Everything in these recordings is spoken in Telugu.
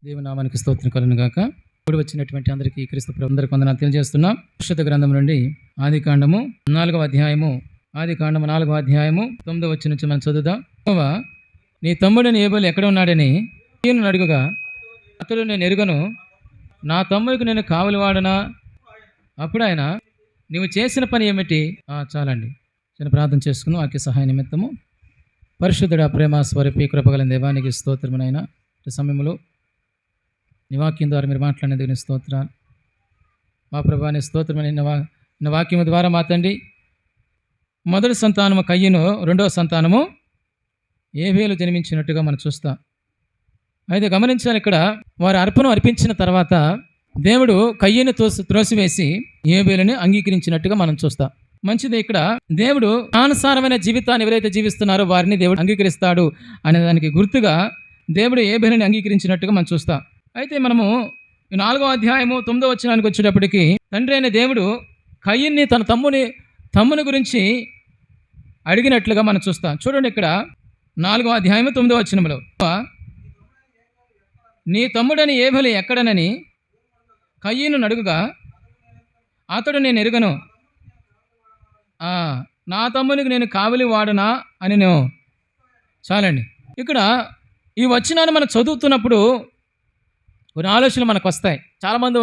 దేవుని నామానికి స్తోత్రం కలుగును గాక. ఇప్పుడు వచ్చినటువంటి అందరికీ క్రీస్తు ప్రభువు అందరికీ వందనాలు తెలియజేస్తున్నాం. పరిశుద్ధ గ్రంథం నుండి ఆదికాండము 4వ అధ్యాయము 9వ వచనం నుంచి మనం చదువుదాం. యెహోవా నీ తమ్ముడిని ఏబేలు ఎక్కడ ఉన్నాడని కయీను అడుగగా అతడు నేను ఎరుగను, నా తమ్ముడికి నేను కావలివాడనా? అప్పుడు ఆయన నీవు చేసిన పని ఏమిటి? చాలండి, చిన్న ప్రార్థన చేసుకుందాం. వాక్య సహాయ నిమిత్తము. పరిశుద్ధుడ ప్రేమ స్వరూపి కృపగల దేవానికి స్తోత్రమునైనా ఈ సమయంలో నీ వాక్యం ద్వారా మీరు మాట్లాడినందుకు నీ స్తోత్రాలు. మా ప్రభా నీ స్తోత్రమని వాక్యం ద్వారా మా తండ్రి మొదటి సంతానము కయీను, రెండవ సంతానము ఏబేలు జన్మించినట్టుగా మనం చూస్తాం. అయితే గమనించాలి, ఇక్కడ వారు అర్పణం అర్పించిన తర్వాత దేవుడు కయీను త్రోసివేసి ఏబేలుని అంగీకరించినట్టుగా మనం చూస్తాం. మంచిది. ఇక్కడ దేవుడు అనుసారమైన జీవితాన్ని ఎవరైతే జీవిస్తున్నారో వారిని దేవుడు అంగీకరిస్తాడు అనే దానికి గుర్తుగా దేవుడు ఏబేలుని అంగీకరించినట్టుగా మనం చూస్తాం. అయితే మనము 4వ అధ్యాయము 9వ వచనానికి వచ్చేటప్పటికి తండ్రి అయిన దేవుడు కయీన్ని తన తమ్ముని గురించి అడిగినట్లుగా మనం చూస్తాం. చూడండి, ఇక్కడ 4వ అధ్యాయము 9వ వచనంలో నీ తమ్ముడని ఏబేలు ఎక్కడనని కయీను అడుగగా అతడు నేను ఎరుగను, నా తమ్మునికి నేను కావలి వాడనా అని నేను. చాలండి. ఇక్కడ ఈ వచనాన్ని మనం చదువుతున్నప్పుడు కొన్ని ఆలోచనలు మనకు వస్తాయి. చాలా మందిలో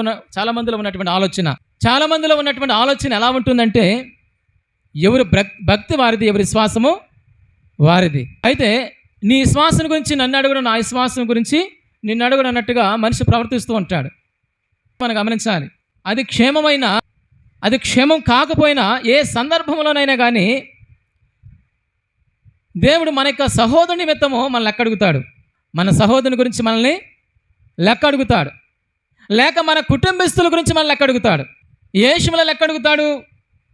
ఉన్నటువంటి ఆలోచన ఎలా ఉంటుందంటే, ఎవరి భక్తి వారిది, ఎవరి విశ్వాసము వారిది. అయితే నీ విశ్వాసం గురించి నన్ను అడుగును, నా విశ్వాసం గురించి నిన్ను అడుగును అన్నట్టుగా మనిషి ప్రవర్తిస్తూ ఉంటాడు. మనం గమనించాలి. అది క్షేమం కాకపోయినా ఏ సందర్భంలోనైనా కానీ దేవుడు మన యొక్క సహోదరుని నిమిత్తము మనల్ని లెక్క అడుగుతాడు. మన సహోదరుని గురించి మనల్ని లెక్క అడుగుతాడు, లేక మన కుటుంబస్తుల గురించి మనల్ని లెక్క అడుగుతాడు. ఏ విషయంలో లెక్క అడుగుతాడు?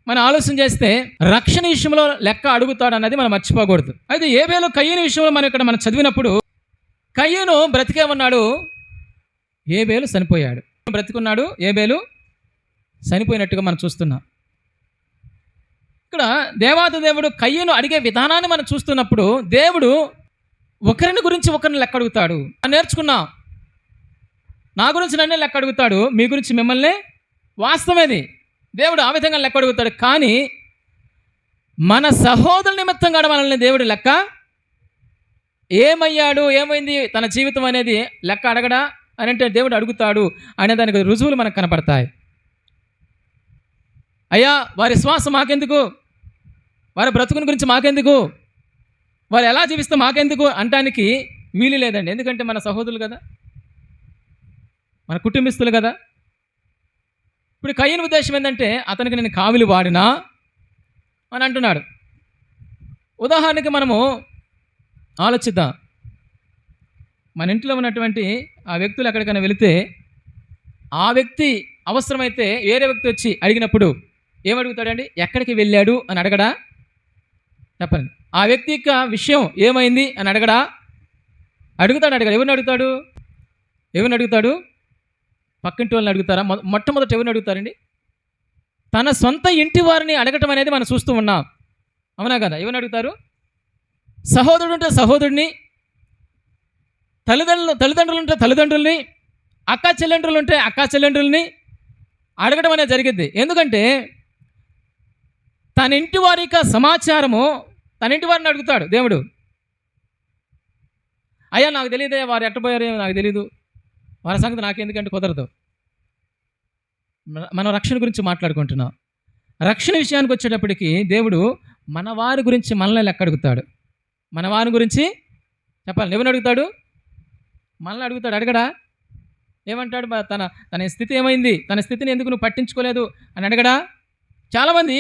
మనం ఆలోచన చేస్తే రక్షణ విషయంలో లెక్క అడుగుతాడు అన్నది మనం మర్చిపోకూడదు. అయితే ఏబేలు కయీను విషయంలో మనం చదివినప్పుడు కయీను బ్రతికే ఉన్నాడు, ఏబేలు చనిపోయాడు. బ్రతికున్నాడు, ఏబేలు చనిపోయినట్టుగా మనం చూస్తున్నాం. ఇక్కడ దేవాది దేవుడు కయీను అడిగే విధానాన్ని మనం చూస్తున్నప్పుడు దేవుడు ఒకరిని గురించి ఒకరిని లెక్క అడుగుతాడు. నేర్చుకున్నాం. నా గురించి నన్నే లెక్క అడుగుతాడు, మీ గురించి మిమ్మల్ని. వాస్తవమేది, దేవుడు ఆ విధంగా లెక్క అడుగుతాడు. కానీ మన సహోదరుల నిమిత్తం కూడా మనల్ని దేవుడు లెక్క ఏమయ్యాడు, ఏమైంది తన జీవితం అనేది లెక్క అడగడా అని అంటే దేవుడు అడుగుతాడు అనే దానికి రుజువులు మనకు కనపడతాయి. అయ్యా వారి శ్వాస మాకెందుకు, వారి బ్రతుకుని గురించి మాకెందుకు, వారు ఎలా జీవిస్తే మాకెందుకు అనటానికి వీలు లేదండి. ఎందుకంటే మన సహోదరులు కదా, మన కుటుంబస్తులు కదా. ఇప్పుడు కయీను ఉద్దేశం ఏంటంటే అతనికి నేను కావిలి వాడినా అని అంటున్నాడు. ఉదాహరణకి మనము ఆలోచిద్దాం. మన ఇంట్లో ఉన్నటువంటి ఆ వ్యక్తులు ఎక్కడికైనా వెళితే ఆ వ్యక్తి అవసరమైతే వేరే వ్యక్తి వచ్చి అడిగినప్పుడు ఏమడుగుతాడండి? ఎక్కడికి వెళ్ళాడు అని అడగడా? చెప్పండి. ఆ వ్యక్తి యొక్క విషయం ఏమైంది అని అడగడా? అడుగుతాడు. ఎవరిని అడుగుతాడు? పక్కింటి వాళ్ళని అడుగుతారా? మొట్టమొదటి ఎవరిని అడుగుతారండి? తన సొంత ఇంటి వారిని అడగటం అనేది మనం చూస్తూ ఉన్నాం. అవునా కదా? ఎవరిని అడుగుతారు? సహోదరుడు ఉంటే సహోదరుడిని, తల్లిదండ్రులు ఉంటే తల్లిదండ్రుల్ని, అక్కా చెల్లెండ్రులు ఉంటే అక్కా చెల్లెండ్రుల్ని అడగడం అనేది జరిగింది. ఎందుకంటే తన ఇంటి వారి యొక్క సమాచారము తన ఇంటి వారిని అడుగుతాడు దేవుడు. అయ్యా నాకు తెలియదే, వారు ఎట్టపోయారేమో నాకు తెలీదు, వారి సంగతి నాకెందుకంటే కుదరదు. మనం రక్షణ గురించి మాట్లాడుకుంటున్నాం. రక్షణ విషయానికి వచ్చేటప్పటికి దేవుడు మన వారి గురించి మనల్ని లెక్క అడుగుతాడు. మన వారి గురించి చెప్పాలి. ఎవరిని అడుగుతాడు? మనల్ని అడుగుతాడు. అడగడా? ఏమంటాడు? తన స్థితి ఏమైంది, తన స్థితిని ఎందుకు నువ్వు పట్టించుకోలేదు అని అడగడా? చాలామంది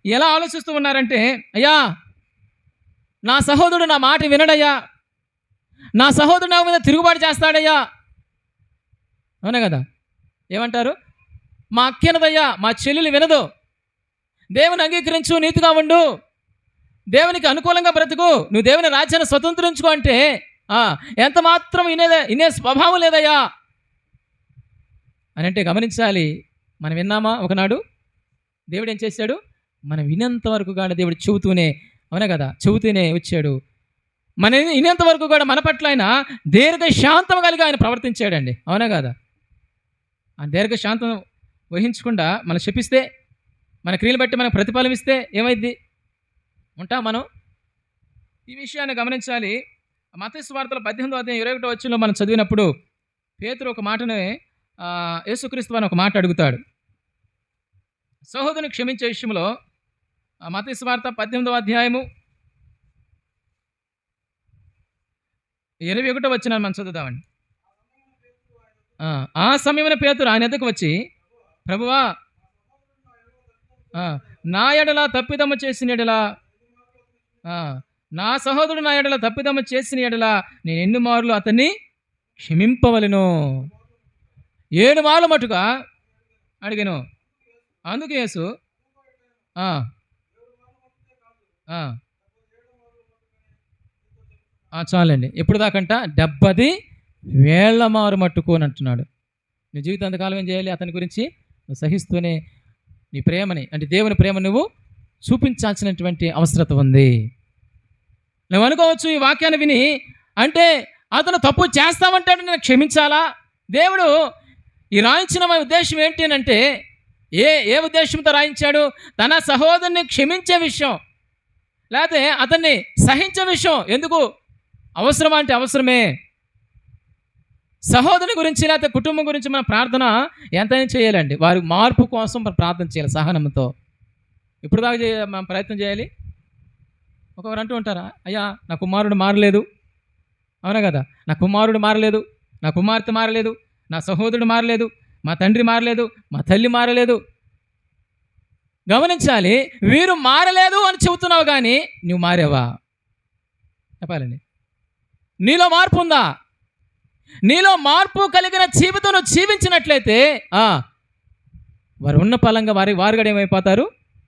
ఎలా ఆలోచిస్తూ ఉన్నారంటే, అయ్యా నా సహోదరుడు నా మాట వినడయ్యా, నా సహోదరుడు నా మీద తిరుగుబాటు చేస్తాడయ్యా. అవునా కదా? ఏమంటారు? మా అక్కినదయ్యా, మా చెల్లెలు వినదు, దేవుని అంగీకరించు, నీతిగా ఉండు, దేవునికి అనుకూలంగా బ్రతుకు, నువ్వు దేవుని రాజ్యాన్ని స్వతంత్రించుకో అంటే ఎంత మాత్రం వినే స్వభావం లేదయ్యా అని అంటే గమనించాలి. మనం విన్నామా? ఒకనాడు దేవుడు ఏం చేశాడు? మనం వినేంత వరకు కానీ దేవుడు చెబుతూనే, అవునా కదా, చెబుతూనే వచ్చాడు. మన ఇనేంత వరకు కూడా మన పట్ల ఆయన దీర్ఘశాంతం కలిగి ఆయన ప్రవర్తించాడండి. అవునా కాదా? ఆ దీర్ఘశాంతం వహించకుండా మనం శపిస్తే, మన క్రియలు బట్టి మనకు ప్రతిఫలం ఇస్తే ఏమైద్ది? ఉంటాం మనం? ఈ విషయాన్ని గమనించాలి. మత్తయి సువార్తలో 18వ అధ్యాయం 21వ వచనంలో మనం చదివినప్పుడు పేతురు ఒక మాటని యేసుక్రీస్తు వారిని ఒక మాట అడుగుతాడు. సహోదరుని క్షమించే విషయంలో మత్తయి సువార్త 18వ అధ్యాయము 21వ వచనాన్ని మనం చదువుదామండి. ఆ సమయమున పేతురు ఆయన ఎద్దకు వచ్చి, ప్రభువా, నా ఎడల తప్పిదమ్మ చేసిన ఎడల, నా సహోదరుడు నా ఎడల తప్పిదమ్మ చేసిన ఎడల నేను ఎన్ని మార్లు అతన్ని క్షమింపవలెను? 7 మార్లు మటుగా అడిగాను. అందుకు యేసు చాలండి. ఎప్పుడు దాకంట? 70,000 మారు మట్టుకు అని అంటున్నాడు. నీ జీవితం అంతకాలం ఏం చేయాలి? అతని గురించి నువ్వు సహిస్తూనే నీ ప్రేమని, అంటే దేవుని ప్రేమ నువ్వు చూపించాల్సినటువంటి అవసరత ఉంది. నువ్వు అనుకోవచ్చు ఈ వాక్యాన్ని విని, అంటే అతను తప్పు చేస్తామంటాడు, నేను క్షమించాలా? దేవుడు ఈ రాయించిన ఉద్దేశం ఏంటి అని అంటే, ఏ ఉద్దేశంతో రాయించాడు? తన సహోదరుని క్షమించే విషయం, లేకపోతే అతన్ని సహించే విషయం. ఎందుకు అవసరమా అంటే అవసరమే. సహోదరుని గురించి లేకపోతే కుటుంబం గురించి మన ప్రార్థన ఎంతైనా చేయాలండి. వారి మార్పు కోసం మనం ప్రార్థన చేయాలి సహనంతో. ఇప్పుడు దాకా మనం ప్రయత్నం చేయాలి. ఒకరు అంటూ ఉంటారా, అయ్యా నా కుమారుడు మారలేదు. అవునా కదా? నా కుమారుడు మారలేదు, నా కుమార్తె మారలేదు, నా సహోదరుడు మారలేదు, మా తండ్రి మారలేదు, మా తల్లి మారలేదు. గమనించాలి, వీరు మారలేదు అని చెబుతున్నావు, కానీ నువ్వు మారావా? చెప్పాలండి. నీలో మార్పు ఉందా? నీలో మార్పు కలిగిన జీవితం నువ్వు జీవించినట్లయితే వారు ఉన్న పలంగా వారుగా ఏమైపోతారు?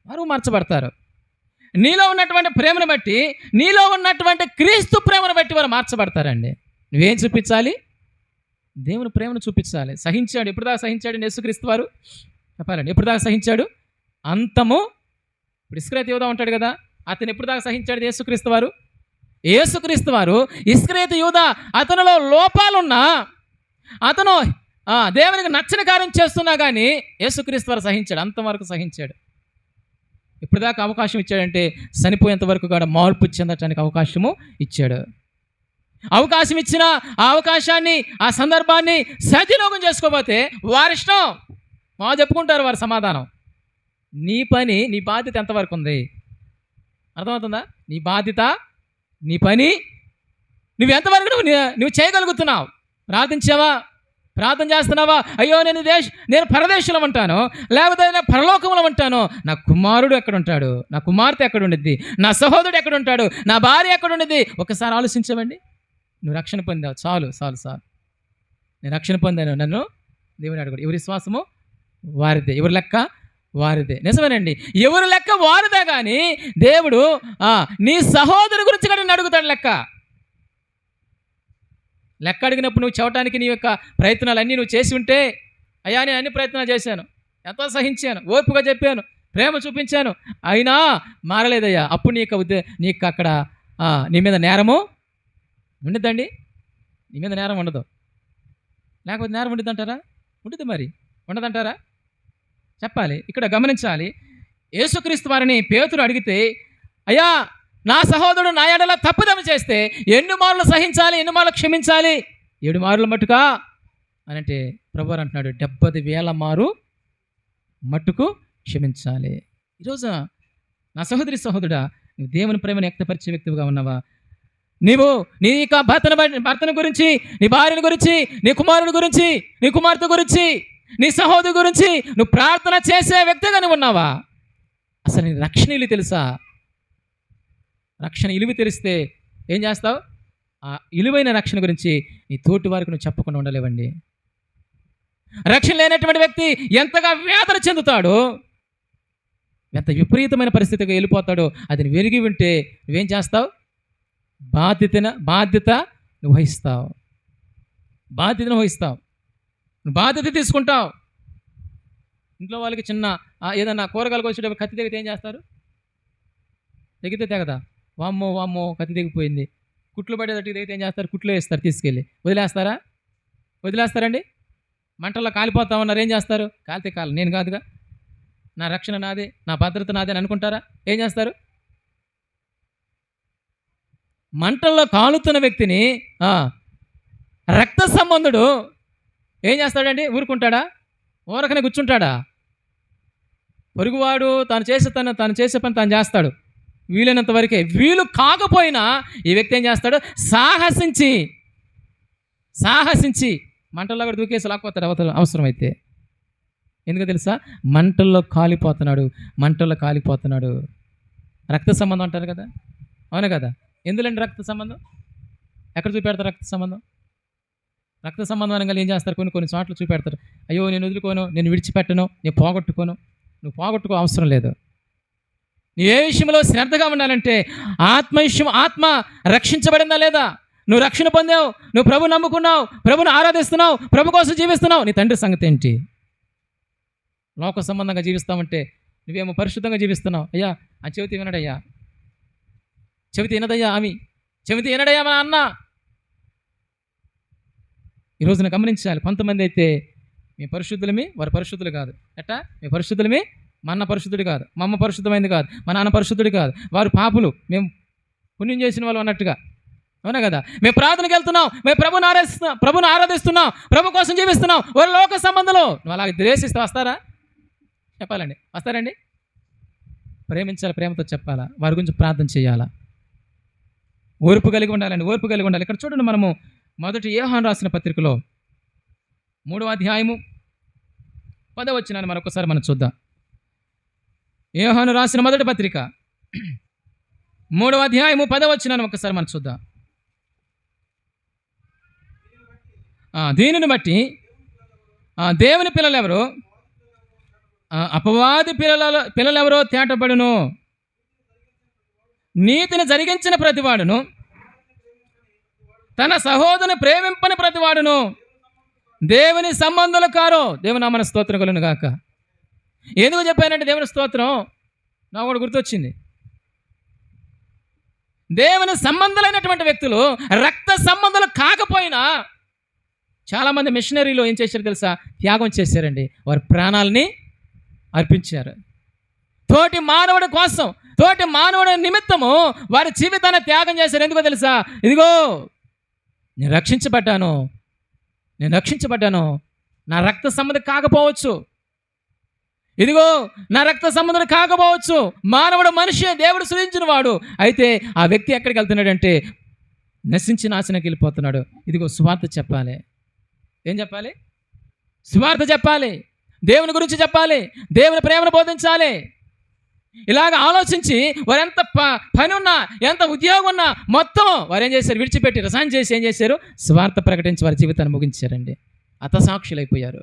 వారు మార్చబడతారు. నీలో ఉన్నటువంటి ప్రేమను బట్టి, నీలో ఉన్నటువంటి క్రీస్తు ప్రేమను బట్టి వారు మార్చబడతారండి. నువ్వేం చూపించాలి? దేవుని ప్రేమను చూపించాలి. సహించాడు. ఎప్పుడు దాకా సహించాడు యేసుక్రీస్తు వారు? చెప్పాలండి. ఎప్పుడు దాకా సహించాడు? అంతము. ఇప్పుడు ఇస్కరియోతు యూదా ఉంటాడు కదా, అతను ఎప్పుడు దాకా సహించాడు యేసుక్రీస్తు వారు? యేసుక్రీస్తు వారు ఇస్కరియోతు యూదా అతనిలో లోపాలున్నా, అతను దేవునికి నచ్చని కార్యం చేస్తున్నా కానీ యేసుక్రీస్తు వారు సహించాడు. అంతవరకు సహించాడు. ఇప్పుడు దాకా అవకాశం ఇచ్చాడంటే చనిపోయేంత వరకు కూడా మార్పు చెందటానికి అవకాశము ఇచ్చాడు. అవకాశం ఇచ్చిన ఆ అవకాశాన్ని, ఆ సందర్భాన్ని సద్వినియోగం చేసుకోకపోతే వారిష్టం. చెప్పుకుంటారు వారి సమాధానం. నీ పని, నీ బాధ్యత ఎంతవరకు ఉంది? అర్థమవుతుందా? నీ బాధ్యత, నీ పని నువ్వు ఎంతవరకు నువ్వు చేయగలుగుతున్నావు? ప్రార్థించావా? ప్రార్థన చేస్తున్నావా? అయ్యో నేను పరదేశంలో ఉంటాను, లేకపోతే నేను పరలోకంలో ఉంటాను, నా కుమారుడు ఎక్కడుంటాడు, నా కుమార్తె ఎక్కడ ఉండిద్ది, నా సహోదరుడు ఎక్కడ ఉంటాడు, నా భార్య ఎక్కడ ఉండిద్ది? ఒకసారి ఆలోచించవండి. నువ్వు రక్షణ పొందావు, చాలు చాలు చాలు. నేను రక్షణ పొందాను, నన్ను దేవుని అడుగుడు. ఎవరి విశ్వాసము వారిదే, ఎవరి లెక్క వారిదే. నిజమేనండి, ఎవరి లెక్క వారిదే. కానీ దేవుడు నీ సహోదరు గురించి కూడా నేను అడుగుతాడు లెక్క అడిగినప్పుడు నువ్వు చెప్పడానికి నీ యొక్క ప్రయత్నాలన్నీ నువ్వు చేసి ఉంటే, అయ్యా నేను అన్ని ప్రయత్నాలు చేశాను, ఎంతో సహించాను, ఓర్పుగా చెప్పాను, ప్రేమ చూపించాను, అయినా మారలేదయ్యా, అప్పుడు నీకు అక్కడ నీ మీద నేరము ఉండిద్దండి. నీ మీద నేరం ఉండదు. లేకపోతే నేరం ఉండిద్దంటారా? ఉంటుంది. మరి ఉండదంటారా? చెప్పాలి. ఇక్కడ గమనించాలి. యేసుక్రీస్తు వారిని పేతురు అడిగితే, అయ్యా నా సహోదరుడు నా ఎడల తప్పుదమ్మ చేస్తే ఎన్ని మార్లు సహించాలి, ఎన్ని మార్లు క్షమించాలి? 7 మార్లు మట్టుకా అని అంటే ప్రభువారు అంటున్నాడు, 70,000 మారు మట్టుకు క్షమించాలి. ఈరోజు నా సహోదరుడా, నువ్వు దేవుని ప్రేమను వ్యక్తపరిచే వ్యక్తిగా ఉన్నావా? నీవు నీ యొక్క భర్తను గురించి, నీ భార్యను గురించి, నీ కుమారుడి గురించి, నీ కుమార్తె గురించి, నీ సహోదరు గురించి నువ్వు ప్రార్థన చేసే వ్యక్తిగా నువ్వు ఉన్నావా? అసలు నీ రక్షణ ఇల్లు తెలుసా? రక్షణ ఇలువ తెలిస్తే ఏం చేస్తావు? ఆ ఇలువైన రక్షణ గురించి నీ తోటి వారికి నువ్వు చెప్పకుండా ఉండలేవండి. రక్షణ లేనటువంటి వ్యక్తి ఎంతగా వేదన చెందుతాడో, ఎంత విపరీతమైన పరిస్థితిగా వెళ్ళిపోతాడో అది నువ్వు వెరిగి ఉంటే నువ్వేం చేస్తావు? బాధ్యత నువ్వు వహిస్తావు. బాధ్యతను వహిస్తావు. నువ్వు బాధ్యత తీసుకుంటావు. ఇంట్లో వాళ్ళకి చిన్న ఏదన్నా కూరగాయలకు వచ్చేటప్పుడు కత్తి తెగితే ఏం చేస్తారు? తెగితే తెగదా? వామ్మో కత్తి తెగిపోయింది, కుట్లు పడేటట్టు ఇదైతే ఏం చేస్తారు? కుట్లు వేస్తారు, తీసుకెళ్ళి వదిలేస్తారా? వదిలేస్తారండి? మంటల్లో కాలిపోతా ఉన్నారు, ఏం చేస్తారు? కాలితే కాలి, నేను కాదుగా, నా రక్షణ నాదే, నా భద్రత నాదే అని అనుకుంటారా? ఏం చేస్తారు? మంటల్లో కాలుతున్న వ్యక్తిని రక్త సంబంధుడు ఏం చేస్తాడండి? ఊరుకుంటాడా? ఊరకనే కూర్చుంటాడా? పొరుగువాడు తాను చేసే పని తాను చేస్తాడు, వీలైనంత వరకే. వీలు కాకపోయినా ఈ వ్యక్తి ఏం చేస్తాడు? సాహసించి మంటల్లో కూడా దూకేసి లాక్పోతాడు అవసరమైతే. ఎందుకో తెలుసా? మంటల్లో కాలిపోతున్నాడు. రక్త సంబంధం అంటారు కదా, అవును కదా? ఎందుకండి రక్త సంబంధం? ఎక్కడ చూపెడతారు రక్త సంబంధం? రక్త సంబంధం అనగా ఏం చేస్తారు? కొన్ని చోట్ల చూపెడతారు. అయ్యో నేను వదులుకోను, నేను విడిచిపెట్టను, నేను పోగొట్టుకోను. నువ్వు పోగొట్టుకో అవసరం లేదు. నువ్వు ఏ విషయంలో శ్రద్ధగా ఉండాలంటే ఆత్మ రక్షించబడిందా లేదా? నువ్వు రక్షణ పొందావు, నువ్వు ప్రభు నమ్ముకున్నావు, ప్రభుని ఆరాధిస్తున్నావు, ప్రభు కోసం జీవిస్తున్నావు. నీ తండ్రి సంగతి ఏంటి? లోక సంబంధంగా జీవిస్తామంటే నువ్వేమో పరిశుద్ధంగా జీవిస్తున్నావు. అయ్యా ఆ చెవితి వినడయ్యా, చెవితి వినదయ్యా, చెవితి వినడయ్యా మా అన్న. ఈరోజున గమనించాలి, కొంతమంది అయితే మీ పరిశుద్ధులమి, వారు పరిశుద్ధులు కాదు. ఎట్టా? మీ పరిశుద్ధులమి, మా అన్న పరిశుద్ధుడు కాదు, మా అమ్మ పరిశుద్ధమైంది కాదు, మా నాన్న పరిశుద్ధుడు కాదు, వారు పాపులు, మేము పుణ్యం చేసిన వాళ్ళు అన్నట్టుగా. అవునా కదా? మేము ప్రార్థనకి వెళ్తున్నాం, మేము ప్రభుని ఆరాధిస్తున్నాం, ప్రభు కోసం జీవిస్తున్నాం, వారు లోక సంబంధాలు. నువ్వు అలాగే ద్వేషిస్తే వస్తారా? చెప్పాలండి, వస్తారండి? ప్రేమించాలి, ప్రేమతో చెప్పాలా, వారి గురించి ప్రార్థన చేయాలా, ఓర్పు కలిగి ఉండాలండి, ఓర్పు కలిగి ఉండాలి. ఇక్కడ చూడండి, మనము మొదటి యోహాను రాసిన పత్రికలో 3వ అధ్యాయము 10వ వచనాన్ని మరొకసారి మనం చూద్దాం. యోహాను రాసిన మొదటి పత్రిక 3వ అధ్యాయము 10వ వచనాన్ని ఒకసారి మనం చూద్దాం. దీనిని బట్టి దేవుని పిల్లలెవరో అపవాది పిల్లలెవరో తేటపడును. నీతిని జరిగించిన ప్రతివాడును, తన సహోదరుని ప్రేమింపని ప్రతివాడును దేవుని సంబంధులు కారో. దేవుని నామన స్తోత్రం కలుగును గాక. ఎందుకు చెప్పానంటే దేవుని స్తోత్రం నాకు కూడా గుర్తొచ్చింది. దేవుని సంబంధులైనటువంటి వ్యక్తులు రక్త సంబంధాలు కాకపోయినా చాలామంది మిషనరీలో ఏం చేశారు తెలుసా? త్యాగం చేశారండి. వారి ప్రాణాలని అర్పించారు. తోటి మానవుడి కోసం, తోటి మానవుడి నిమిత్తము వారి జీవితాన్ని త్యాగం చేశారు. ఎందుకో తెలుసా? ఇదిగో నేను రక్షించబడ్డాను, నా రక్త సంబంధం కాకపోవచ్చు, ఇదిగో నా రక్త సంబంధం కాకపోవచ్చు, మానవుడు మనిషి, దేవుడు సృజించిన వాడు. అయితే ఆ వ్యక్తి ఎక్కడికి వెళ్తున్నాడంటే నశించి నాశనకి వెళ్ళిపోతున్నాడు. ఇదిగో సువార్త చెప్పాలి. ఏం చెప్పాలి? సువార్త చెప్పాలి, దేవుని గురించి చెప్పాలి, దేవుని ప్రేమను బోధించాలి. ఇలాగ ఆలోచించి వారు ఎంత పని ఉన్నా, ఎంత ఉద్యోగం ఉన్నా మొత్తం వారు ఏం చేశారు? విడిచిపెట్టి రిజైన్ చేసి ఏం చేశారు? స్వార్థ ప్రకటించి వారి జీవితాన్ని ముగించారండి. హతసాక్షులైపోయారు.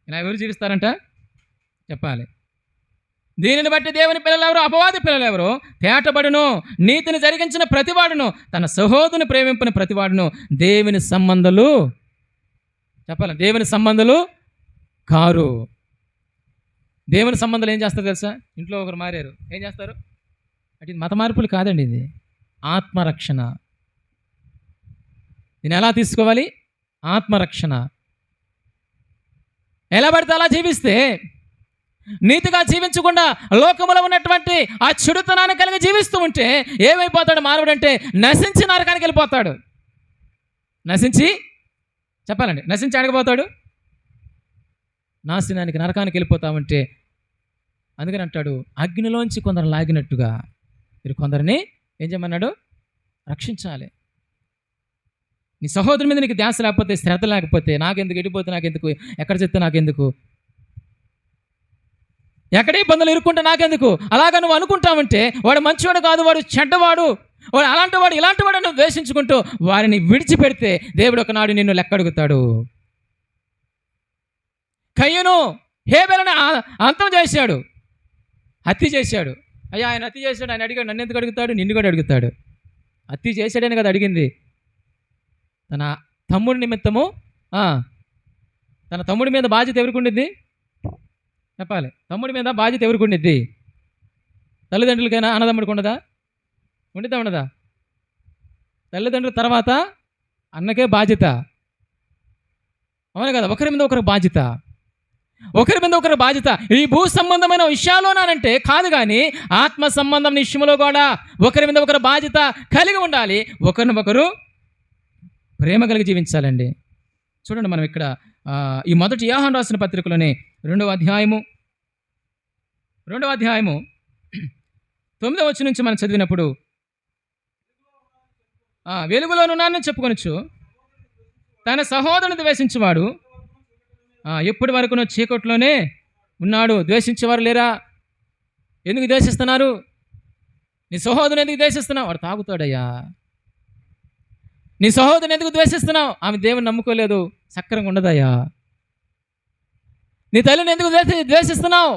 ఇలా ఎవరు జీవిస్తారంట? చెప్పాలి. దీనిని బట్టి దేవుని పిల్లలెవరో అపవాది పిల్లలెవరో తేటబడును. నీతిని జరిగించిన ప్రతివాడును, తన సహోదరుని ప్రేమింపని ప్రతివాడును దేవుని సంబంధాలు, చెప్పాలి, దేవుని సంబంధాలు కారు. దేవుని సంబంధాలు ఏం చేస్తారు తెలుసా? ఇంట్లో ఒకరు మారారు, ఏం చేస్తారు అంటే ఇది మత మార్పులు కాదండి, ఇది ఆత్మరక్షణ. దీన్ని ఎలా తీసుకోవాలి? ఆత్మరక్షణ. ఎలా పడితే అలా జీవిస్తే, నీతిగా జీవించకుండా లోకములో ఉన్నటువంటి ఆ చెడుతనాన్ని కలిగి జీవిస్తూ ఉంటే ఏమైపోతాడు మానవుడు అంటే? నశించి నరకానికి వెళ్ళిపోతాడు. చెప్పాలండి, నశించి అడగపోతాడు, నాశనానికి, నరకానికి వెళ్ళిపోతామంటే. అందుకని అంటాడు, అగ్నిలోంచి కొందరు లాగినట్టుగా మీరు కొందరిని ఏం చేయమన్నాడు? రక్షించాలి. నీ సహోదరు మీద నీకు ధ్యాస లేకపోతే, శ్రద్ధ లేకపోతే, నాకెందుకు, ఎడిపోతే నాకెందుకు, ఎక్కడ చెప్తే నాకెందుకు, ఎక్కడే ఇబ్బందులు ఇరుక్కుంటే నాకెందుకు, అలాగా నువ్వు అనుకుంటావంటే వాడు మంచివాడు కాదు, వాడు చెడ్డవాడు, వాడు అలాంటి వాడు, ఇలాంటి వాడు నువ్వు ద్వేషించుకుంటూ వారిని విడిచిపెడితే దేవుడు ఒకనాడు నిన్ను లెక్కడుగుతాడు. కయ్యను హేబెలును అంతం చేశాడు, హత్య చేశాడు. అయ్యా ఆయన హత్య చేశాడు, ఆయన అడిగాడు, నన్ను ఎందుకు అడుగుతాడు? నిన్ను కూడా అడుగుతాడు. హత్య చేశాడని కదా అడిగింది. తన తమ్ముడి నిమిత్తము తన తమ్ముడి మీద బాధ్యత ఎవరికి ఉండిద్ది? చెప్పాలి. తమ్ముడి మీద బాధ్యత ఎవరికి ఉండిద్ది? తల్లిదండ్రులకైనా, అన్నదమ్ముడికి ఉండదా? ఉండదా? తల్లిదండ్రుల తర్వాత అన్నకే బాధ్యత. అవును కదా, ఒకరి మీద ఒకరు బాధ్యత, ఒకరి మీద ఒకరు బాధ్యత. ఈ భూ సంబంధమైన విషయాల్లోనంటే కాదు, కానీ ఆత్మ సంబంధం విషయంలో కూడా ఒకరి మీద ఒకరు బాధ్యత కలిగి ఉండాలి. ఒకరినొకరు ప్రేమ కలిగి జీవించాలండి. చూడండి, మనం ఇక్కడ ఈ మొదటి యోహాను రాసిన పత్రికలోనే రెండవ అధ్యాయము 9వ వచనం నుంచి మనం చదివినప్పుడు, వెలుగులోనున్నానని చెప్పుకొనొచ్చు తన సహోదరుని ద్వేషించేవాడు ఎప్పటి వరకునో చీకట్లోనే ఉన్నాడు. ద్వేషించేవారు లేరా? ఎందుకు ద్వేషిస్తున్నారు? నీ సహోదరుని ఎందుకు ద్వేషిస్తున్నావు? వాడు తాగుతాడయ్యా. నీ సహోదరుని ఎందుకు ద్వేషిస్తున్నావు? ఆమె దేవుని నమ్ముకోలేదు, సక్రంగా ఉండదయ్యా. నీ తల్లిని ఎందుకు ద్వేషిస్తున్నావు?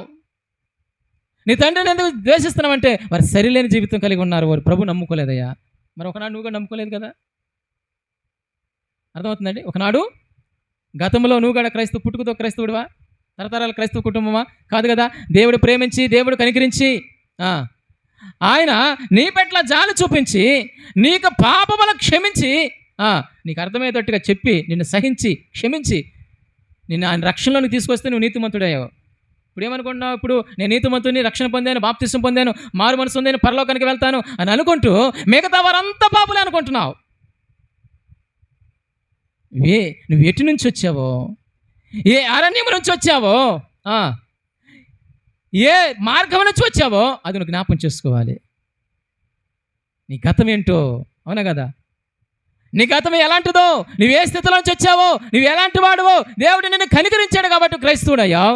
నీ తండ్రిని ఎందుకు ద్వేషిస్తున్నావు అంటే వారు సరిలేని జీవితం కలిగి ఉన్నారు, వారు ప్రభు నమ్ముకోలేదయ్యా. మరి ఒకనాడు నువ్వు కూడా నమ్ముకోలేదు కదా. అర్థమవుతుందండి? ఒకనాడు గతంలో నువ్వు కూడా పుట్టుకతో క్రైస్తవుడివా? తరతరాల క్రైస్తవ కుటుంబమా? కాదు కదా. దేవుడు ప్రేమించి, దేవుడు కనికరించి ఆయన నీ పట్ల జాలి చూపించి, నీకు పాపములను క్షమించి, నీకు అర్థమయ్యేటట్టుగా చెప్పి, నిన్ను సహించి క్షమించి నిన్ను ఆయన రక్షణలోకి తీసుకొస్తే నువ్వు నీతిమంతుడయ్యావు. ఇప్పుడు ఏమనుకుంటున్నావు? ఇప్పుడు నేను నీతిమంతుని, రక్షణ పొందాను, బాప్తిసం పొందాను, మారు మనసు పొందాను, పరలోకానికి వెళ్తాను అని అనుకుంటూ మిగతా వారంతా పాపులే అనుకుంటున్నావు. నువ్వు ఎటు నుంచి వచ్చావో, ఏ అరణ్యం నుంచి వచ్చావో, ఏ మార్గం నుంచి వచ్చావో అది నువ్వు జ్ఞాపం చేసుకోవాలి. నీ గతం ఏంటో, అవునా కదా? నీ గతం ఎలాంటిదో, నువ్వు ఏ స్థితిలో నుంచి వచ్చావో, నువ్వు ఎలాంటి వాడువో దేవుడు నిన్ను కనికరించాడు కాబట్టి క్రైస్తవుడయ్యావు.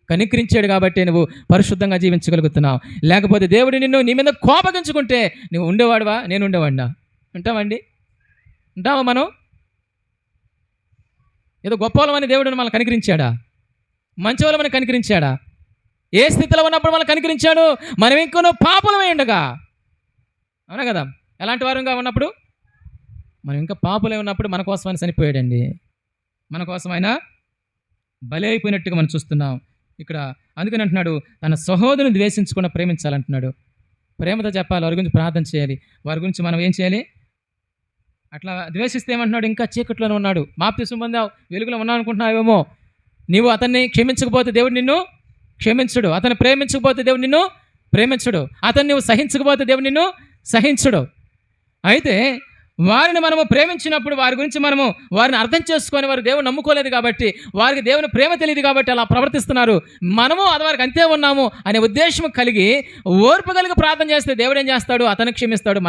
కనికరించాడు కాబట్టి నువ్వు పరిశుద్ధంగా జీవించగలుగుతున్నావు. లేకపోతే దేవుడు నీ మీద కోపగించుకుంటే నువ్వు ఉండేవాడువా? నేను ఉండేవాడినా? ఉంటామండి? ఉంటావా? మనం ఏదో గొప్పవాళ్ళమని దేవుడు మనల్ని కనికరించాడా? మంచి వాళ్ళమని కనికరించాడా? ఏ స్థితిలో ఉన్నప్పుడు మనల్ని కనికరించాడు? మనం ఇంకొన పాపులమై ఉండగా, అవునా కదా? ఎలాంటి వారంగా ఉన్నప్పుడు, మనం ఇంకా పాపులై ఉన్నప్పుడు మన కోసం ఆయన చనిపోయాడండి. మన కోసం ఆయన బలి అయిపోయినట్టుగా మనం చూస్తున్నాం ఇక్కడ. అందుకని అంటున్నాడు, తన సహోదరుని ద్వేషించకుండా ప్రేమించాలంటున్నాడు. ప్రేమతో చెప్పాలి, వారి గురించి ప్రార్థన చేయాలి, వారి గురించి మనం ఏం చేయాలి? అట్లా ద్వేషిస్తే ఏమంటున్నాడు? ఇంకా చీకట్లోనే ఉన్నాడు. బాప్తిసం పొందావు, వెలుగులో ఉన్నావు అనుకుంటున్నావేమో. నీవు అతన్ని క్షమించకపోతే దేవుడు నిన్ను క్షమించడు, అతన్ని ప్రేమించకపోతే దేవుడు నిన్ను ప్రేమించడు, అతన్ని నువ్వు సహించకపోతే దేవుడు నిన్ను సహించడు. అయితే వారిని మనము ప్రేమించినప్పుడు వారి గురించి మనము వారిని అర్థం చేసుకొని, వారు దేవుడు నమ్ముకోలేదు కాబట్టి, వారికి దేవుని ప్రేమ తెలియదు కాబట్టి అలా ప్రవర్తిస్తున్నారు, మనము అది వారికి అంతే ఉన్నాము అనే ఉద్దేశం కలిగి ఓర్పు కలిగి ప్రార్థన చేస్తే దేవుడు ఏం చేస్తాడు? అతన్ని క్షమిస్తాడు,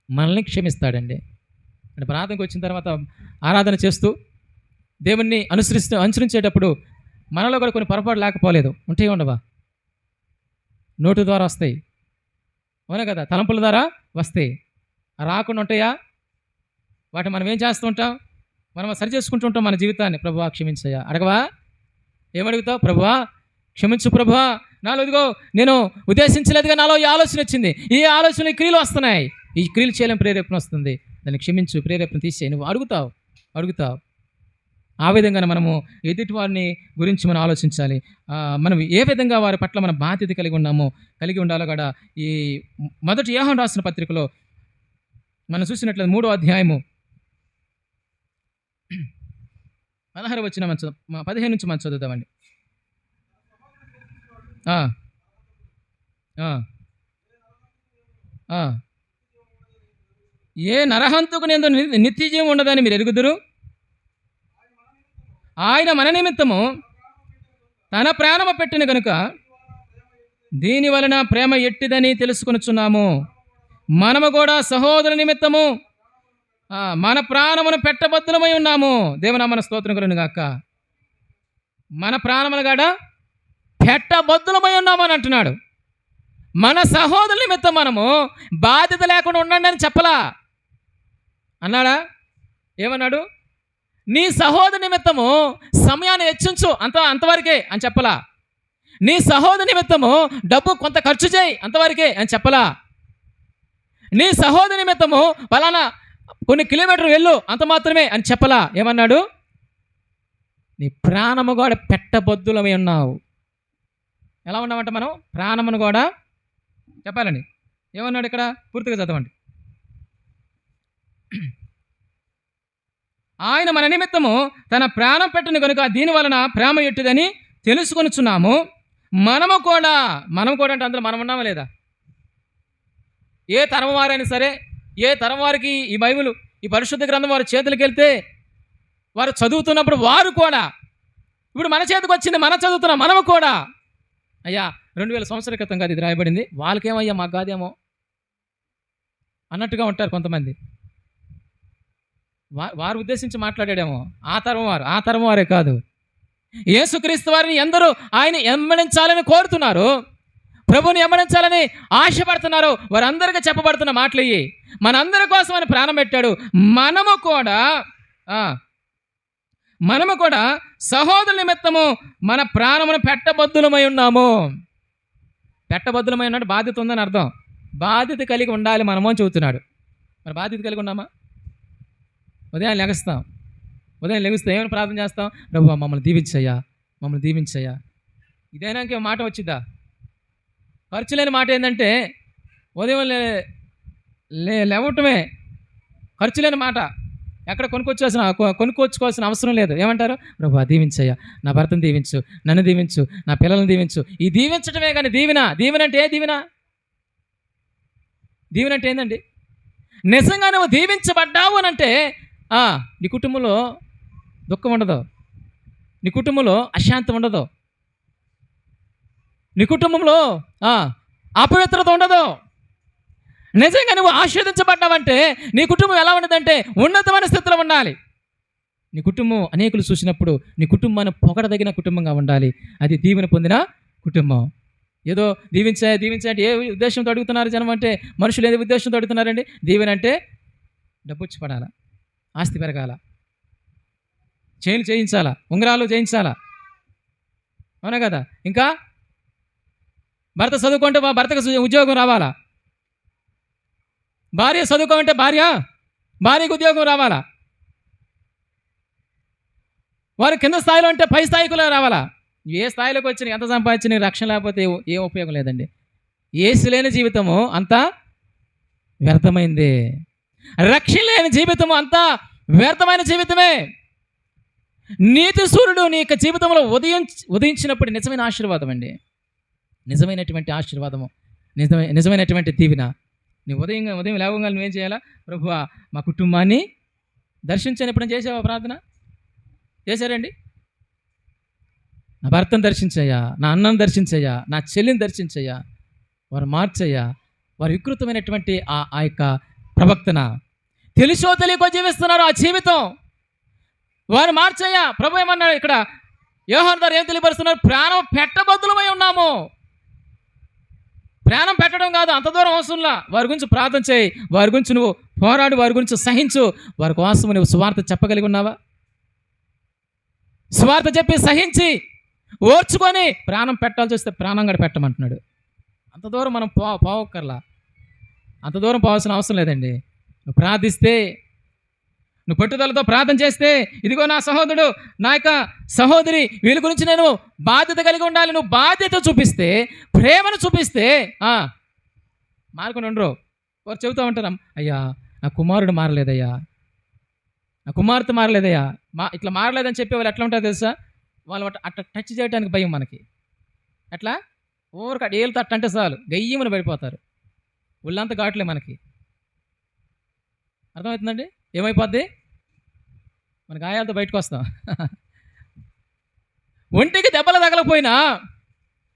మనల్ని క్షమిస్తాడండి. అంటే ప్రార్థనకు వచ్చిన తర్వాత ఆరాధన చేస్తూ దేవుణ్ణి అనుసరించేటప్పుడు మనలో కూడా కొన్ని పొరపాటు లేకపోలేదు, ఉంటాయి ఉండవా? నోటు ద్వారా వస్తాయి, అవునా కదా? తలంపుల ద్వారా వస్తాయి, రాకుండా ఉంటాయా? వాటి మనం ఏం చేస్తూ ఉంటాం? మనం సరి చేసుకుంటూ ఉంటాం మన జీవితాన్ని. ప్రభువా క్షమించయ్యా అడగవా? ఏమడుగుతావు? ప్రభువా క్షమించు ప్రభువా, నాలో ఇదిగో నేను ఉద్దేశించలేదుగా నాలో ఈ ఆలోచన వచ్చింది, ఈ ఆలోచనలు ఈ క్రియలు వస్తున్నాయి, ఈ క్రియలు చేయలేని ప్రేరేపణ వస్తుంది, దాన్ని క్షమించు, ప్రేరేపణ తీసేయి. నువ్వు అడుగుతావు. ఆ విధంగా మనము ఎదుటి వారిని గురించి మనం ఆలోచించాలి. మనం ఏ విధంగా వారి పట్ల మన బాధ్యత కలిగి ఉండాలో కూడా ఈ మొదటి యోహాను రాసిన పత్రికలో మనం చూసినట్లయితే 3వ అధ్యాయము 16 వచ్చిన 15 నుంచి మనం చదువుతామండి. ఏ నరహంతుకు నేను నిత్యజీవం ఉండదని మీరు ఎరుగుదురు. ఆయన మన నిమిత్తము తన ప్రాణము పెట్టిన కనుక దీని వలన ప్రేమ ఎట్టిదని తెలుసుకొనుచున్నాము. మనము కూడా సహోదరు నిమిత్తము మన ప్రాణమును పెట్టబద్దులమై ఉన్నాము. దేవునామన స్తోత్రం కలుగును గాక. మన ప్రాణములు కూడా పెట్టబద్దులమై ఉన్నామని అంటున్నాడు. మన సహోదరు నిమిత్తం మనము బాధ్యత లేకుండా ఉండండి అని చెప్పలా అన్నాడా? ఏమన్నాడు? నీ సహోదరు నిమిత్తము సమయాన్ని హెచ్చించు, అంతవరకే అని చెప్పలా. నీ సహోదరు నిమిత్తము డబ్బు కొంత ఖర్చు చేయి, అంతవరకే అని చెప్పలా. నీ సహోదరు నిమిత్తము పలానా కొన్ని కిలోమీటర్లు వెళ్ళు, అంత మాత్రమే అని చెప్పలా. ఏమన్నాడు? నీ ప్రాణము కూడా పెట్టబద్దులమై ఉన్నావు. ఎలా ఉన్నామంట మనం? ప్రాణమును కూడా చెప్పాలండి. ఏమన్నాడు ఇక్కడ? పూర్తిగా చదవండి. ఆయన మన నిమిత్తము తన ప్రాణం పెట్టిన కనుక దీని వలన ప్రేమ ఎట్టుదని తెలుసుకొనుచున్నాము. మనం కూడా అంటే అందులో మనం ఉన్నామా లేదా? ఏ తరం వారైనా సరే, ఏ తరం వారికి ఈ బైబిల్, ఈ పరిశుద్ధ గ్రంథం వారి చేతులకు వెళ్తే వారు చదువుతున్నప్పుడు వారు కూడా, ఇప్పుడు మన చేతికి వచ్చింది మనం చదువుతున్నాం, మనము కూడా అయ్యా 2000 సంవత్సరాల క్రితం కాదు ఇది రాయబడింది, వాళ్ళకేమయ్యా మాకు కాదేమో అన్నట్టుగా ఉంటారు కొంతమంది. వారు ఉద్దేశించి మాట్లాడాడేమో. ఆ తరం వారే కాదు. యేసుక్రీస్తు వారిని ఎందరూ ఆయన వెంబడించాలని కోరుతున్నారు, ప్రభుని వెంబడించాలని ఆశపడుతున్నారు, వారందరికీ చెప్పబడుతున్న మాటలు ఇవి. మనందరి కోసం ఆయన ప్రాణం పెట్టాడు. మనము కూడా సహోదరుల నిమిత్తము మన ప్రాణమును పెట్టబద్దులమై ఉన్నాము. పెట్టబద్దులమై ఉన్నాడు, బాధ్యత ఉందని అర్థం. బాధ్యత కలిగి ఉండాలి మనము అని చెబుతున్నాడు. మరి బాధ్యత కలిగి ఉన్నామా? ఉదయం లెగిస్తే ఏమైనా ప్రార్థన చేస్తాం? ప్రభువా మమ్మల్ని దీవించయ్యా. ఇదైనా ఇంకే మాట వచ్చిద్దా? ఖర్చు లేని మాట ఏంటంటే ఉదయం లేవటమే ఖర్చు లేని మాట. ఎక్కడ కొనుక్కొచ్చుకోవాల్సిన అవసరం లేదు. ఏమంటారు? ప్రభువా దీవించయ్యా, నా భర్తను దీవించు, నన్ను దీవించు, నా పిల్లల్ని దీవించు. ఈ దీవించటమే కానీ దీవెన అంటే దీవెన అంటే ఏందండి? నిజంగా నువ్వు దీవించబడ్డావు అని అంటే నీ కుటుంబంలో దుఃఖం ఉండదు, నీ కుటుంబంలో అశాంతి ఉండదు, నీ కుటుంబంలో అపవిత్రత ఉండదు. నిజంగా నువ్వు ఆశీర్వదించబడ్డావంటే నీ కుటుంబం ఎలా ఉండదంటే ఉన్నతమైన స్థితిలో ఉండాలి. నీ కుటుంబం అనేకులు చూసినప్పుడు నీ కుటుంబాన్ని పొగడదగిన కుటుంబంగా ఉండాలి. అది దీవెన పొందిన కుటుంబం. ఏదో దీవించే అంటే ఏ ఉద్దేశంతో అడుగుతున్నారు జనం అంటే? మనుషులు ఏదో ఉద్దేశంతో అడుగుతున్నారండి? దీవెన అంటే డబ్బు వచ్చి పడాలా, ఆస్తి పెరగాల, చైన్లు చేయించాలా, ఉంగరాలు చేయించాలా, అవునా కదా? ఇంకా భర్త చదువుకుంటే భర్తకు ఉద్యోగం రావాలా, భార్య చదువుకోమంటే భార్యకు ఉద్యోగం రావాలా, వారు కింద స్థాయిలో అంటే పై స్థాయికి రావాలా. ఏ స్థాయిలోకి వచ్చి ఎంత సంపాదించిన రక్షణ లేకపోతే ఏం ఉపయోగం లేదండి. యేసు లేని జీవితము అంతా వ్యర్థమైంది. రక్షణ లేని జీవితము అంతా వ్యర్థమైన జీవితమే. నీతి సూర్యుడు నీ యొక్క జీవితంలో ఉదయించినప్పుడు నిజమైన ఆశీర్వాదం అండి, నిజమైనటువంటి ఆశీర్వాదము, నిజమైనటువంటి దీవెన. నీ ఉదయం లేవగానే నువ్వేం చేయాలా? ప్రభువా మా కుటుంబాన్ని దర్శించని ఎప్పుడైనా చేసావా ప్రార్థన? చేశారండి? నా భర్తను దర్శించయ్యా, నా అన్నను దర్శించయ్యా, నా చెల్లిని దర్శించయ్యా, వారు మార్చయ్యా, వారు వికృతమైనటువంటి ఆ యొక్క ప్రవక్తన తెలుసో తెలియకో జీవిస్తున్నారు ఆ జీవితం, వారు మార్చయ్యా. ప్రభు ఏమన్నాడు ఇక్కడ? యోహాను గారు ఏం తెలియపరుస్తున్నారు? ప్రాణం పెట్టబద్దులమై ఉన్నాము. ప్రాణం పెట్టడం కాదు, అంత దూరం అవసరంలా. వారి గురించి ప్రార్థన చేయి, వారి గురించి నువ్వు పోరాడు, వారి గురించి సహించు. వారి కోసం నువ్వు సువార్త చెప్పగలిగి ఉన్నావా? సువార్త చెప్పి సహించి ఓర్చుకొని ప్రాణం పెట్టాల్సి వస్తే ప్రాణం కూడా పెట్టమంటున్నాడు. అంత దూరం మనం పోవక్కర్లా, అంత దూరం పోవాల్సిన అవసరం లేదండి. నువ్వు ప్రార్థిస్తే, నువ్వు పట్టుదలతో ప్రార్థన చేస్తే, ఇదిగో నా సహోదరుడు, నా యొక్క సహోదరి, వీళ్ళ గురించి నేను బాధ్యత కలిగి ఉండాలి. నువ్వు బాధ్యత చూపిస్తే, ప్రేమను చూపిస్తే మారుకొని ఉండరు. వారు చెబుతూ ఉంటారు, అయ్యా నా కుమారుడు మారలేదయ్యా, నా కుమార్తె మారలేదయ్యా. ఇట్లా మారలేదని చెప్పేవాళ్ళు ఎట్లా ఉంటారు తెలుసా? వాళ్ళు అట్లా టచ్ చేయడానికి భయం మనకి. ఎట్లా ఊరికి ఏళ్ళతో అట్టంటే చాలు గయ్యమని పడిపోతారు. ఒళ్ళంతా ఘాట్లే మనకి. అర్థమవుతుందండి? ఏమైపోద్ది? మన గాయాలతో బయటకు వస్తాం. ఒంటికి దెబ్బలు తగలకపోయినా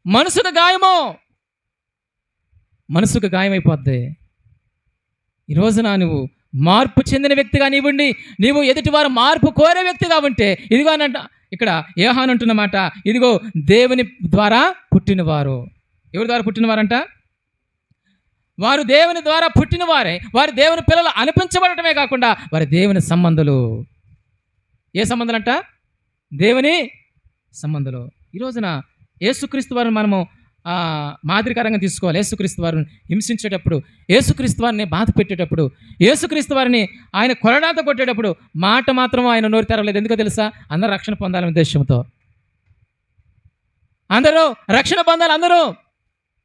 మనసుకు గాయమైపోద్ది. ఈ రోజున నువ్వు మార్పు చెందిన వ్యక్తిగా నీవుండి, నీవు ఎదుటివారు మార్పు కోరే వ్యక్తిగా ఉంటే, ఇదిగోనంట ఇక్కడ యోహాను అంటున్నమాట, ఇదిగో దేవుని ద్వారా పుట్టినవారు. ఎవరి ద్వారా పుట్టినవారంట? వారు దేవుని ద్వారా పుట్టిన వారే. వారు దేవుని పిల్లలు అనిపించబడటమే కాకుండా వారి దేవుని సంబంధులు. ఏ సంబంధాలు అంట? దేవుని సంబంధులు. ఈ రోజున యేసుక్రీస్తు వారిని మనము మాదిరికరంగా తీసుకోవాలి. యేసుక్రీస్తు వారిని హింసించేటప్పుడు, యేసుక్రీస్తు వారిని బాధ పెట్టేటప్పుడు, యేసుక్రీస్తు వారిని ఆయన కొరడాతో కొట్టేటప్పుడు మాట మాత్రం ఆయన నోరు తెరవలేదు. ఎందుకో తెలుసా? అందరూ రక్షణ పొందాలనే ఉద్దేశంతో, అందరూ రక్షణ పొందాలి, అందరూ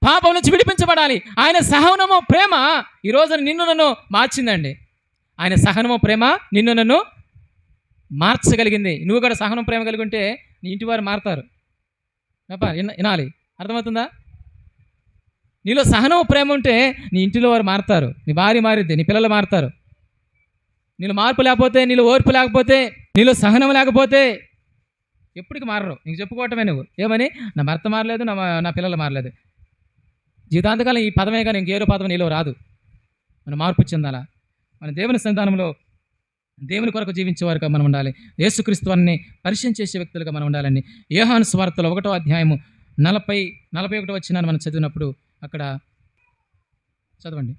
పాపం నుంచి విడిపించబడాలి. ఆయన సహనము, ప్రేమ ఈ రోజున నిన్ను నన్ను మార్చిందండి. ఆయన సహనము ప్రేమ నిన్ను నన్ను మార్చగలిగింది. నువ్వు కూడా సహనం ప్రేమ కలిగి ఉంటే నీ ఇంటి వారు మారుతారు. వినాలి, అర్థమవుతుందా? నీలో సహనం ప్రేమ ఉంటే నీ ఇంటిలో వారు మారుతారు, నీ భార్య మారిద్ది, నీ పిల్లలు మారుతారు. నీలో మార్పు లేకపోతే, నీలో ఓర్పు లేకపోతే, నీలో సహనం లేకపోతే ఎప్పటికి మారరు. నీకు చెప్పుకోవటమే నువ్వు ఏమని, నా భర్త మారలేదు, నా పిల్లలు మారలేదు. జీవితాంతకాలం ఈ పదమే కానీ ఇంకేరో పదం నీలో రాదు. మన మార్పు చెందాలా. మన దేవుని సంతానంలో దేవుని కొరకు జీవించేవారుగా మనం ఉండాలి. యేసుక్రీస్తు వారిని పరిచయం చేసే వ్యక్తులుగా మనం ఉండాలండి. యోహాను సువార్తలో 1వ అధ్యాయము 40-41 వచనాన్ని మనం చదివినప్పుడు అక్కడ చదవండి.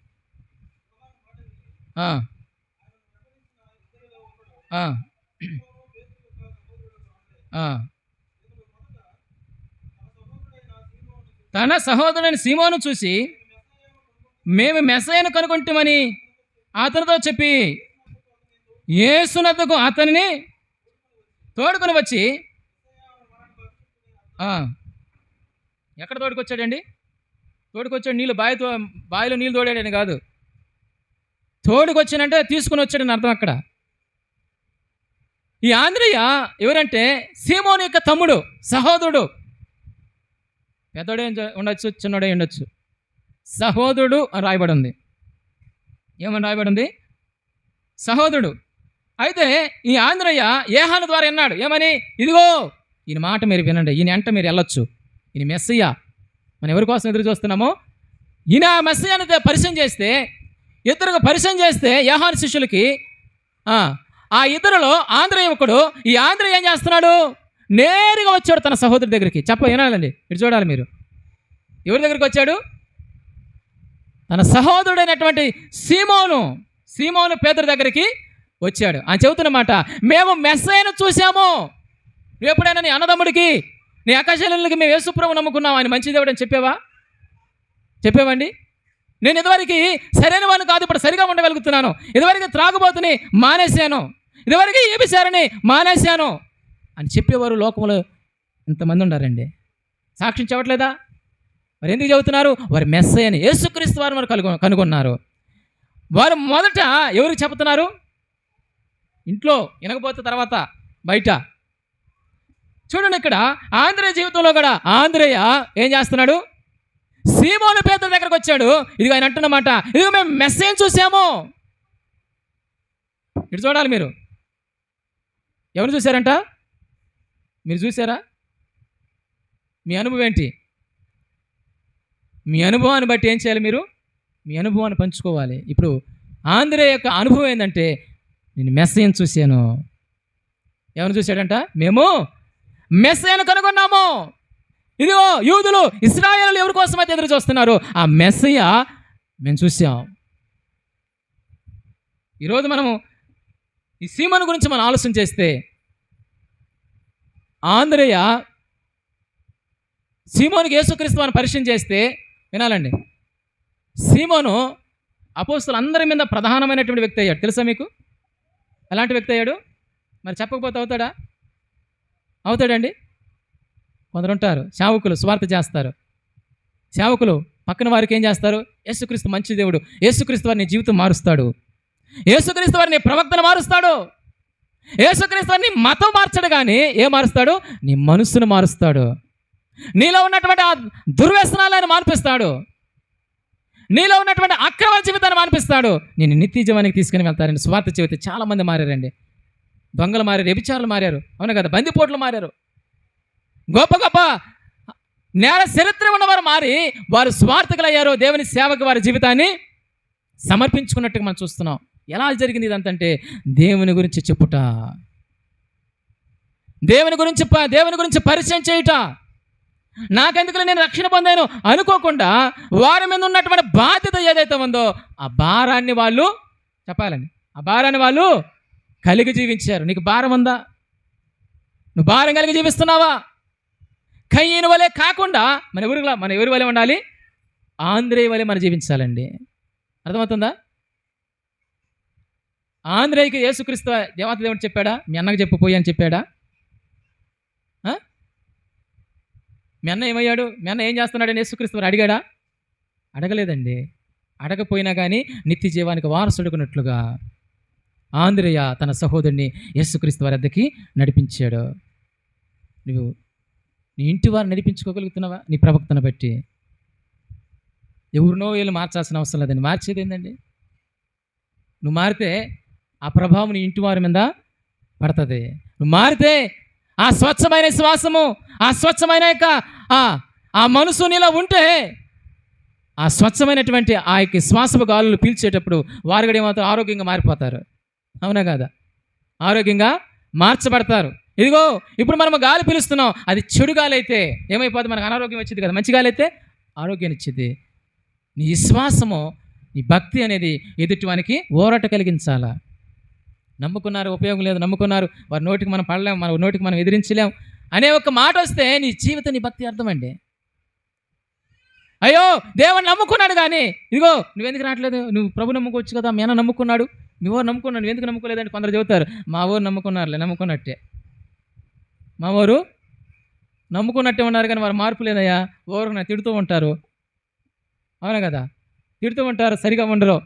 తన సహోదరుని సీమోను చూసి మేము మెస్సయ్యను కనుగొంటామని అతనితో చెప్పి యేసునద్దకు అతనిని తోడుకొని వచ్చి, ఎక్కడ తోడుకొచ్చాడండి? తోడుకొచ్చాడు నీళ్ళు బావిలో నీళ్ళు తోడాడని కాదు, తోడుకొచ్చానంటే తీసుకుని వచ్చాడని అర్థం. అక్కడ ఈ ఆంద్రయ్య ఎవరంటే సీమోను యొక్క తమ్ముడు, సహోదరుడు. పెద్దోడే ఉండొచ్చు, చిన్నోడే ఉండొచ్చు, సహోదరుడు అని రాయబడి ఉంది. ఏమని రాయబడి ఉంది? సహోదరుడు. అయితే ఈ ఆంద్రయ్య యోహాను ద్వారా విన్నాడు. ఏమని? ఇదిగో ఈయన మాట మీరు వినండి, ఈయన వెంట మీరు వెళ్ళొచ్చు, ఈయన మెస్సయ్య. మనం ఎవరి కోసం ఎదురు చూస్తున్నామో ఈయన మెస్సయ్యని పరిచయం చేస్తే, ఇద్దరుగా పరిచయం చేస్తే యోహాను శిష్యులకి, ఆ ఇద్దరులో ఆంద్రయ్య ఒకడు. ఈ ఆంద్రయ్య ఏం చేస్తున్నాడు? నేరుగా వచ్చాడు తన సహోదరుడి దగ్గరికి. వినాలండి, ఇటు చూడాలి మీరు. ఎవరి దగ్గరికి వచ్చాడు? తన సహోదరుడైనటువంటి సీమోను పేతురు దగ్గరికి వచ్చాడు. ఆయన చెబుతున్నమాట, మేము మెస్సయ్యను చూసాము. నువ్వు ఎప్పుడైనా నీ అన్నదమ్ముడికి, నీ అక్కచెల్లెళ్ళకి మేము యేసుప్రభు నమ్ముకున్నాం, ఆయన మంచి దేవుడు అని చెప్పావండి? నేను ఇదివరకు సరైన వాడిని కాదు, ఇప్పుడు సరిగా ఉండగలుగుతున్నాను. ఇదివరకు త్రాగుబోతుని మానేశాను, ఇదివరకు ఏబిసారని మానేశాను అని చెప్పేవారు లోకంలో ఇంతమంది ఉన్నారండి. సాక్ష్యం చెప్పట్లేదా? మరి ఎందుకు చెబుతున్నారు? వారు మెస్సయ్యని, యేసుక్రీస్తు వారు వారు కనుగొన్నారు. వారు మొదట ఎవరికి చెబుతున్నారు? ఇంట్లో వినకపోతే తర్వాత బయట. చూడండి, ఇక్కడ ఆంద్రయ్య జీవితంలో కూడా ఆంద్రయ్య ఏం చేస్తున్నాడు? సీమోను పేతురు దగ్గరకు వచ్చాడు. ఇదిగో ఆయన అంటున్నమాట, ఇదిగో మేము మెస్సయ్యను చూసాము. ఇటు చూడాలి మీరు. ఎవరు చూశారంట? మీరు చూసారా? మీ అనుభవం ఏంటి? మీ అనుభవాన్ని బట్టి ఏం చేయాలి? మీరు మీ అనుభవాన్ని పంచుకోవాలి. ఇప్పుడు ఆంద్రయ్య యొక్క అనుభవం ఏంటంటే, నేను మెస్సయ్యను చూశాను. ఎవరు చూశాడంట? మేము మెస్సయ్యను కనుగొన్నాము. ఇదిగో యూదులు, ఇశ్రాయేలు ఎవరి కోసం అయితే ఎదురు చూస్తున్నారు, ఆ మెస్సయ్య మేము చూసాం. ఈరోజు మనము ఈ సీమోను గురించి మనం ఆలోచన చేస్తే, ఆంద్రయ్య సీమోనుకి యేసుక్రీస్తు వారిని పరిచయం చేస్తే, వినాలండి, సీమోను అపోస్తలులందరి మీద ప్రధానమైనటువంటి వ్యక్తి అయ్యాడు. తెలుసా మీకు? ఎలాంటి వ్యక్తి అయ్యాడు? మరి చెప్పకపోతే అవుతాడండి? కొందరు ఉంటారు సేవకులు, స్వార్థ చేస్తారు. సేవకులు పక్కన వారికి ఏం చేస్తారు? యేసుక్రీస్తు మంచి దేవుడు, యేసుక్రీస్తు వారిని జీవితం మారుస్తాడు, యేసుక్రీస్తు వారిని ప్రవక్తను మారుస్తాడు, యేసుక్రీస్తు వారిని మతం మార్చడు, కానీ ఏం మారుస్తాడు? నీ మనస్సును మారుస్తాడు, నీలో ఉన్నటువంటి ఆ దుర్వ్యసనాలను మాన్పిస్తాడు, నీలో ఉన్నటువంటి అక్రమ జీవితాన్ని మాన్పిస్తాడు, నేను నిత్య జీవానికి తీసుకుని వెళ్తారండి. స్వార్థ చెబితే చాలామంది మారారండి. దొంగలు మారారు, వ్యభిచారులు మారారు, అవును కదా, బందిపోట్లు మారారు, గొప్ప గొప్ప నేర చరిత్ర ఉన్నవారు మారి వారు స్వార్థకులు అయ్యారు. దేవుని సేవకు వారి జీవితాన్ని సమర్పించుకున్నట్టుగా మనం చూస్తున్నాం. ఎలా జరిగింది ఇదంతంటే, దేవుని గురించి చెప్పుట, దేవుని గురించి పరిచయం చేయుట. నాకెందుకు నేను రక్షణ పొందాను అనుకోకుండా వారి మీద ఉన్నటువంటి బాధ్యత ఏదైతే ఉందో ఆ భారాన్ని వాళ్ళు చెప్పాలండి, ఆ భారాన్ని వాళ్ళు కలిగి జీవించారు. నీకు భారం ఉందా? నువ్వు భారం కలిగి జీవిస్తున్నావా? కయ్యను వలె కాకుండా మన ఎవరి వలె ఉండాలి? ఆంద్రయ్య వలె మనం జీవించాలండి. అర్థమవుతుందా? ఆంద్రయ్యకి యేసుక్రీస్తు దేవత దేవుడు చెప్పాడా? మీ అన్నకు చెప్పిపోయి అని చెప్పాడా? మీ అన్న ఏమయ్యాడు? మీ అన్న ఏం చేస్తున్నాడని యేసుక్రీస్తు వారు అడిగాడా? అడగలేదండి. అడగపోయినా కానీ నిత్య జీవానికి వారసుడుకున్నట్లుగా ఆంద్రేయ తన సహోదరుని యేసుక్రీస్తు వారి వద్దకి నడిపించాడు. నువ్వు నీ ఇంటి వారు నడిపించుకోగలుగుతున్నావా? నీ ప్రవక్తను బట్టి. ఎవరినో వీళ్ళు మార్చాల్సిన అవసరం లేదండి. మార్చేది ఏంటండి? నువ్వు మారితే ఆ ప్రభావం నీ ఇంటి వారి మీద పడుతుంది. నువ్వు మారితే ఆ స్వచ్ఛమైన శ్వాసము, ఆ స్వచ్ఛమైన యొక్క ఆ మనసు నీలో ఉంటే ఆ స్వచ్ఛమైనటువంటి ఆ యొక్క శ్వాసపు గాలులు పీల్చేటప్పుడు వారు కూడా ఏమవుతారు? ఆరోగ్యంగా మారిపోతారు. అవునా కాదా? ఆరోగ్యంగా మార్చబడతారు. ఇదిగో ఇప్పుడు మనం గాలి పీలుస్తున్నాం, అది చెడు గాలి అయితే ఏమైపోతుంది? మనకు అనారోగ్యం వచ్చింది కదా. మంచి గాలి అయితే ఆరోగ్యాన్ని ఇచ్చింది. నీ విశ్వాసము, నీ భక్తి అనేది ఎదుటివానికి ఊరట కలిగించాలా. నమ్ముకున్నారు, ఉపయోగం లేదు, నమ్ముకున్నారు, వారి నోటికి మనం పడలేం, మన నోటికి మనం ఎదిరించలేం అనే ఒక మాట వస్తే నీ జీవితం, నీ భక్తి అర్థమండి. అయ్యో దేవుని నమ్ముకున్నాడు కానీ ఇదిగో నువ్వెందుకు రావట్లేదు? నువ్వు ప్రభు నమ్ముకోవచ్చు కదా, మీ అన్న నమ్ముకున్నాడు, మీ ఊరు నమ్ముకున్నాడు, నువ్వు ఎందుకు నమ్ముకోలేదంటే కొందరు చెబుతారు, మా ఊరు నమ్ముకున్నారులే, నమ్ముకున్నట్టే. మా ఊరు నమ్ముకున్నట్టే ఉన్నారు కానీ వారు మార్పు లేదయ్యా. ఊరు నాకు తిడుతూ ఉంటారు. అవునా కదా? తిడుతూ ఉంటారు, సరిగా ఉండరు,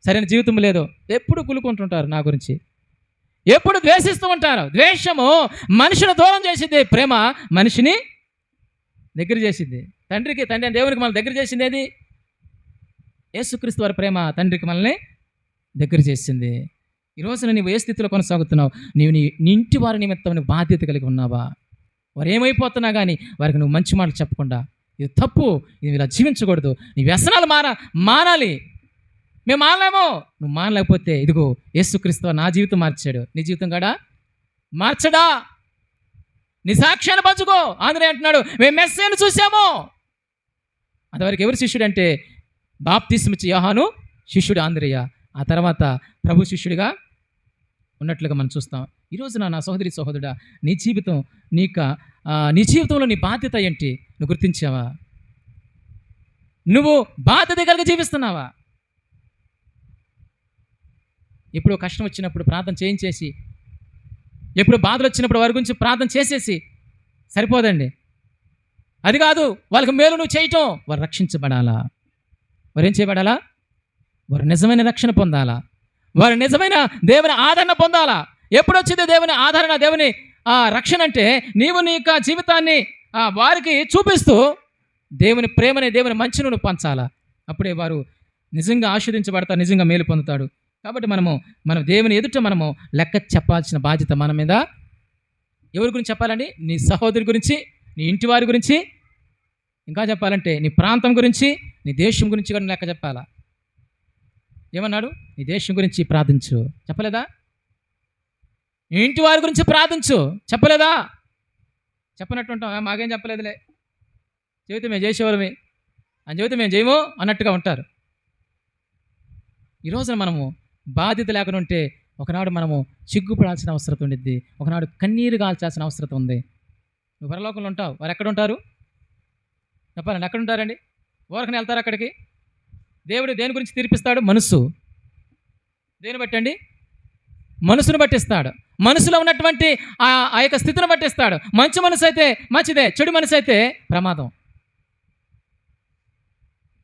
సరైన జీవితం లేదు, ఎప్పుడు కులుకుంటుంటారు నా గురించి, ఎప్పుడు ద్వేషిస్తూ ఉంటారు. ద్వేషము మనిషిని దూరం చేసింది, ప్రేమ మనిషిని దగ్గర చేసింది. తండ్రి దేవునికి మనల్ని దగ్గర చేసింది ఏది? యేసుక్రీస్తు వారి ప్రేమ తండ్రికి మనల్ని దగ్గర చేసింది. ఈ రోజున నీవు ఏ స్థితిలో కొనసాగుతున్నావు? నీవు నీ ఇంటి వారి నిమిత్తం నువ్వు బాధ్యత కలిగి ఉన్నావా? వారు ఏమైపోతున్నా కానీ వారికి నువ్వు మంచి మాటలు చెప్పకుండా, ఇది తప్పు, ఇది ఇలా జీవించకూడదు, నీ వ్యసనాలు మానాలి. మేము మానలేమో. నువ్వు మానలేకపోతే ఇదిగో యేసుక్రీస్తు నా జీవితం మార్చాడు, నీ జీవితం కూడా మార్చడా? నీ సాక్ష్యాన్ని పంచుకో. ఆంధ్రే అంటున్నాడు, మేము మెస్సేను చూసాము. అంతవరకు ఎవరు శిష్యుడు అంటే బాప్తిస్మిచ్చి యోహాను శిష్యుడు ఆంధ్రేయ. ఆ తర్వాత ప్రభు శిష్యుడిగా ఉన్నట్లుగా మనం చూస్తాం. ఈరోజు నా సహోదరి సహోదరుడా, నీ జీవితం నీ జీవితంలో నీ బాధ్యత ఏంటి నువ్వు గుర్తించావా? నువ్వు బాధ్యత కలిగి జీవిస్తున్నావా? ఎప్పుడు కష్టం వచ్చినప్పుడు ప్రార్థన చేయించేసి, ఎప్పుడు బాధలు వచ్చినప్పుడు వారి గురించి ప్రార్థన చేసేసి సరిపోదండి. అది కాదు, వాళ్ళకి మేలు నువ్వు చేయటం. వారు రక్షించబడాలా. వారు ఏం చేయబడాలా? వారు నిజమైన రక్షణ పొందాలా. వారు నిజమైన దేవుని ఆదరణ పొందాలా. ఎప్పుడు వచ్చింది దేవుని ఆదరణ, దేవుని రక్షణ అంటే నీవు నీ యొక్క జీవితాన్ని వారికి చూపిస్తూ దేవుని ప్రేమని, దేవుని మంచిని నువ్వు పంచాలా. అప్పుడే వారు నిజంగా ఆస్వాదించబడతారు, నిజంగా మేలు పొందుతాడు. కాబట్టి మనం దేవుని ఎదుట మనము లెక్క చెప్పాల్సిన బాధ్యత మన మీద. ఎవరి గురించి చెప్పాలండి? నీ సహోదరి గురించి, నీ ఇంటి వారి గురించి, ఇంకా చెప్పాలంటే నీ ప్రాంతం గురించి, నీ దేశం గురించి కూడా లెక్క చెప్పాలా. ఏమన్నాడు? నీ దేశం గురించి ప్రార్థించు, చెప్పలేదా? నీ ఇంటి వారి గురించి ప్రార్థించు, చెప్పలేదా? చెప్పనట్టు ఉంటాం, మాకేం చెప్పలేదులే, చెబితే మేము చేసేవాళ్ళమే అని చెబితే మేము చేయము అన్నట్టుగా ఉంటారు. ఈరోజున మనము బాధ్యత లేకుండా ఉంటే ఒకనాడు మనము సిగ్గుపడాల్సిన అవసరం ఉండిద్ది, ఒకనాడు కన్నీరు కాల్చాల్సిన అవసరం ఉంది. నువ్వు పరలోకంలో ఉంటావు, వారు ఎక్కడ ఉంటారు చెప్పాలండి? ఎక్కడ ఉంటారండి? ఊరకనే వెళ్తారు అక్కడికి. దేవుడు దేని గురించి తీర్పిస్తాడు? మనసు. దేని బట్టండి? మనసును బట్టిస్తాడు. మనసులో ఉన్నటువంటి ఆ యొక్క స్థితిని బట్టిస్తాడు. మంచి మనసు అయితే మంచిదే, చెడు మనసు అయితే ప్రమాదం.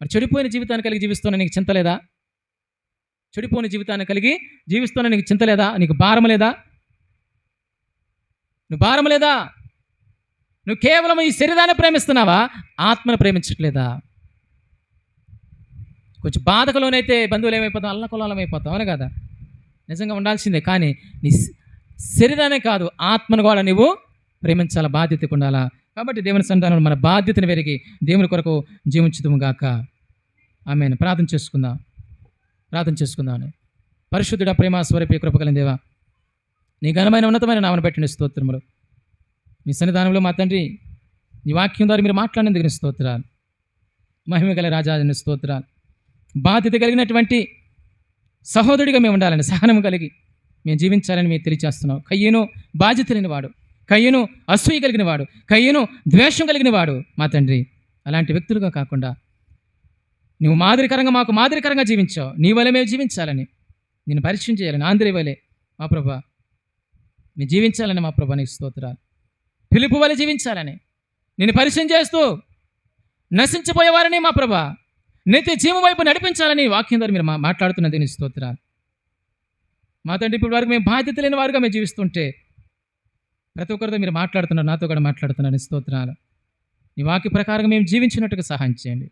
మరి చెడిపోయిన జీవితాన్ని కలిగి జీవిస్తున్నా నీకు చింత లేదా? చెడిపోయిన జీవితాన్ని కలిగి జీవిస్తున్నా నీకు చింత లేదా? నీకు భారం లేదా? నువ్వు భారం లేదా? నువ్వు కేవలం ఈ శరీరాన్ని ప్రేమిస్తున్నావా? ఆత్మను ప్రేమించట్లేదా? కొంచెం బాధకులోనైతే బంధువులు ఏమైపోతాం, అల్లకొల్లం అయిపోతాం, అవును కదా? నిజంగా ఉండాల్సిందే. కానీ నీ శరీరానే కాదు, ఆత్మను కూడా నువ్వు ప్రేమించాలా, బాధ్యతకు ఉండాలా. కాబట్టి దేవుని సంతానం మన బాధ్యతను పెరిగి దేవుని కొరకు జీవించుదాము గాక. ఆమేన్. ప్రార్థన చేసుకుందాం. పరిశుద్ధుడ, ప్రేమ స్వరూపి, కృప కలిగిన దేవా, నీ ఘనమైన ఉన్నతమైన నామమును బట్టి నీ స్తోత్రములు. మీ సన్నిధానంలో మా తండ్రి, నీ వాక్యం ద్వారా మీరు మాట్లాడినందుకు నీ స్తోత్రాలు. మహిమ గల రాజా నీ స్తోత్రాలు. బాధ్యత కలిగినటువంటి సహోదరుడిగా మేము ఉండాలని, సహనం కలిగి మేము జీవించాలని మేము తెలియజేస్తున్నాం. కయ్యను బాధ్యత లేని వాడు, కయ్యను అసూయ కలిగిన వాడు, కయ్యను ద్వేషం కలిగిన వాడు మా తండ్రి. అలాంటి వ్యక్తులుగా కాకుండా నువ్వు మాకు మాదిరికరంగా జీవించావు. నీ వలె మేము జీవించాలని, నేను పరిచయం చేయాలని, ఆంధ్రే వలె మా ప్రభా మేము జీవించాలని మా ప్రభా నీకు స్తోత్రాలు. పిలుపు వలె జీవించాలని నేను పరిచయం చేస్తూ నశించిపోయేవారని మా ప్రభా నిత్య జీవం వైపు నడిపించాలని వాక్యం ద్వారా మీరు మాట్లాడుతున్నది నీ స్తోత్రాలు. మా తండ్రి ఇప్పుడు వరకు మేము బాధ్యత లేని వారుగా మేము జీవిస్తుంటే ప్రతి ఒక్కరితో మీరు మాట్లాడుతున్నారు, నాతో కూడా మాట్లాడుతున్నాను. స్తోత్రాలు. నీ వాక్య ప్రకారంగా మేము జీవించినట్టుగా సహాయం చేయండి.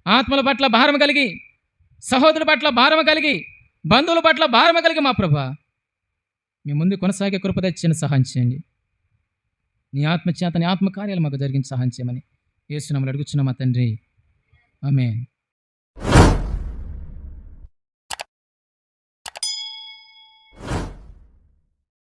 ఆత్మల పట్ల భారం కలిగి, సహోదరుల పట్ల భారం కలిగి, బంధువుల పట్ల భారం కలిగి మా ప్రభా మీ ముందు కొనసాగే కృప తెచ్చిన సహాయం చేయండి. నీ ఆత్మచేత నీ ఆత్మకార్యాలు మాకు జరిగించి సహాయం చేయమని యేసు నామములో అడుగుచున్నాం మా తండ్రి. ఆమేన్.